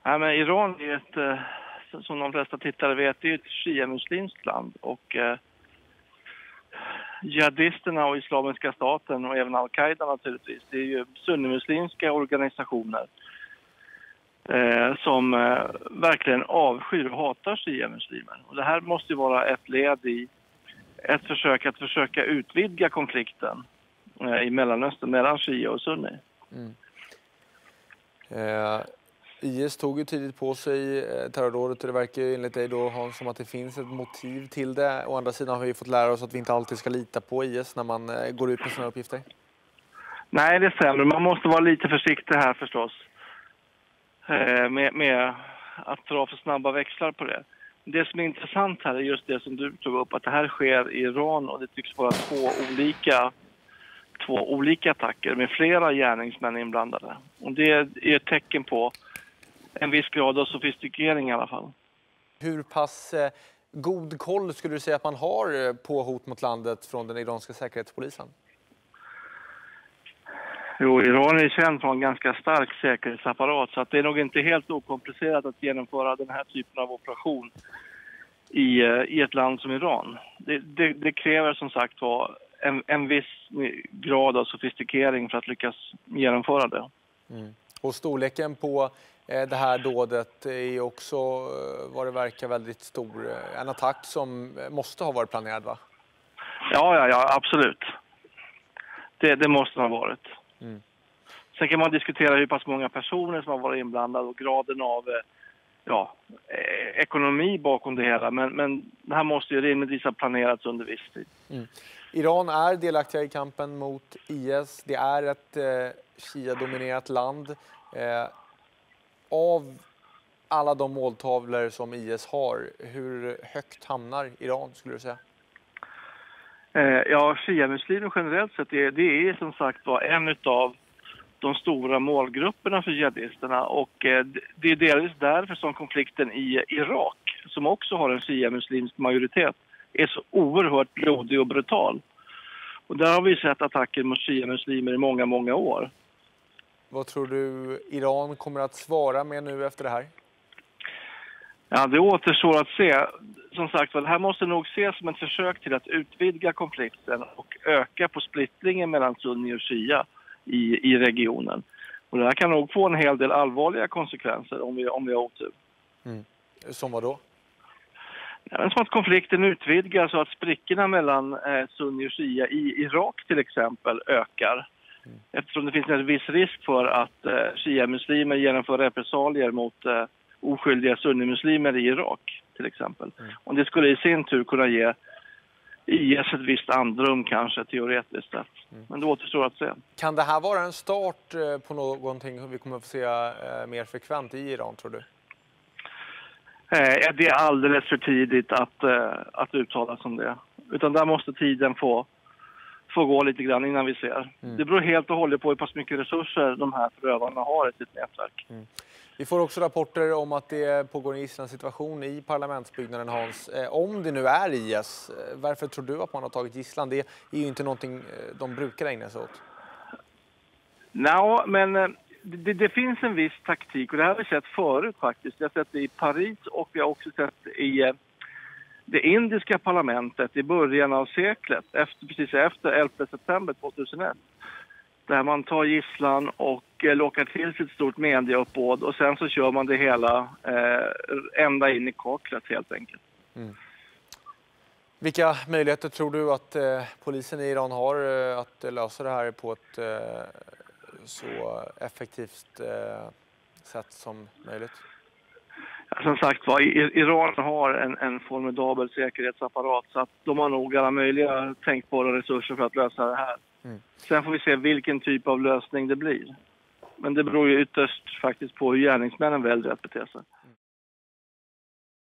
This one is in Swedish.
Ja, men Iran är som de flesta tittare vet, det är ett shia-muslimskt land. Och jihadisterna och Islamiska staten och även Al-Qaida naturligtvis, det är ju sunnimuslimska organisationer som verkligen avskyr och hatar shia-muslimer. Och det här måste ju vara ett led i ett försök att försöka utvidga konflikten i Mellanöstern mellan shia och sunni. IS tog ju tidigt på sig terrordådet och det verkar ju enligt dig då, Hans, som att det finns ett motiv till det. Å andra sidan har vi fått lära oss att vi inte alltid ska lita på IS när man går ut med sådana uppgifter. Nej, det stämmer. Man måste vara lite försiktig här förstås med att dra för snabba växlar på det. Det som är intressant här är just det som du tog upp, att det här sker i Iran och det tycks vara två olika attacker med flera gärningsmän inblandade. Och det är ett tecken på en viss grad av sofistikering i alla fall. Hur pass god koll skulle du säga att man har på hot mot landet från den iranska säkerhetspolisen? Jo, Iran är känd från en ganska stark säkerhetsapparat, så att det är nog inte helt okomplicerat att genomföra den här typen av operation i ett land som Iran. Det kräver som sagt en viss grad av sofistikering för att lyckas genomföra det. Och storleken på det här dådet är också vad det verkar väldigt stor. En attack som måste ha varit planerad, va? Ja, absolut. Det måste ha varit. Sen kan man diskutera hur pass många personer som har varit inblandade och graden av ekonomi bakom det hela. Men det här måste ju rimligtvis ha planerats under viss tid. Iran är delaktiga i kampen mot IS. Det är ett shia-dominerat land. Av alla de måltavlor som IS har, hur högt hamnar Iran skulle du säga? Shia-muslimer generellt sett det är som sagt en av de stora målgrupperna för jihadisterna, och det är delvis därför som konflikten i Irak, som också har en shia-muslimsk majoritet, är så oerhört blodig och brutal. Och där har vi sett attacker mot shia-muslimer i många, många år. Vad tror du Iran kommer att svara med nu efter det här? Ja, det återstår att se. Som sagt, det här måste nog ses som ett försök till att utvidga konflikten och öka på splittringen mellan sunni och shia i regionen. Och det här kan nog få en hel del allvarliga konsekvenser om vi har otur. Som vad då? Ja, som att konflikten utvidgas så att sprickorna mellan sunni och shia i Irak till exempel ökar. Eftersom det finns en viss risk för att shia-muslimer genomför repressalier mot oskyldiga sunnimuslimer i Irak till exempel. Och det skulle i sin tur kunna ge IS ett visst andrum kanske teoretiskt sett. Men det återstår att se. Kan det här vara en start på någonting vi kommer att få se mer frekvent i Iran, tror du? Det är alldeles för tidigt att uttala sig om det. Utan där måste tiden få gå lite grann innan vi ser. Det beror helt och hållet på hur pass mycket resurser de här förövarna har i sitt nätverk. Vi får också rapporter om att det pågår en gisslansituation i parlamentsbyggnaden, Hans. Om det nu är IS, varför tror du att man har tagit gisslan? Det är ju inte någonting de brukar ägna sig åt. Men det finns en viss taktik, och det här har vi sett förut faktiskt. Vi har sett det i Paris och vi har också sett i det indiska parlamentet i början av seklet, precis efter 11 september 2001. Där man tar gisslan och lockar till sitt stort medieuppbåd, och sen så kör man det hela ända in i kaklet helt enkelt. Vilka möjligheter tror du att polisen i Iran har att lösa det här på ett så effektivt sätt som möjligt? Som sagt Iran har en formidabel säkerhetsapparat, så att de har nog alla möjliga tänkbara resurser för att lösa det här. Sen får vi se vilken typ av lösning det blir. Men det beror ju ytterst faktiskt på hur gärningsmännen väljer att bete sig.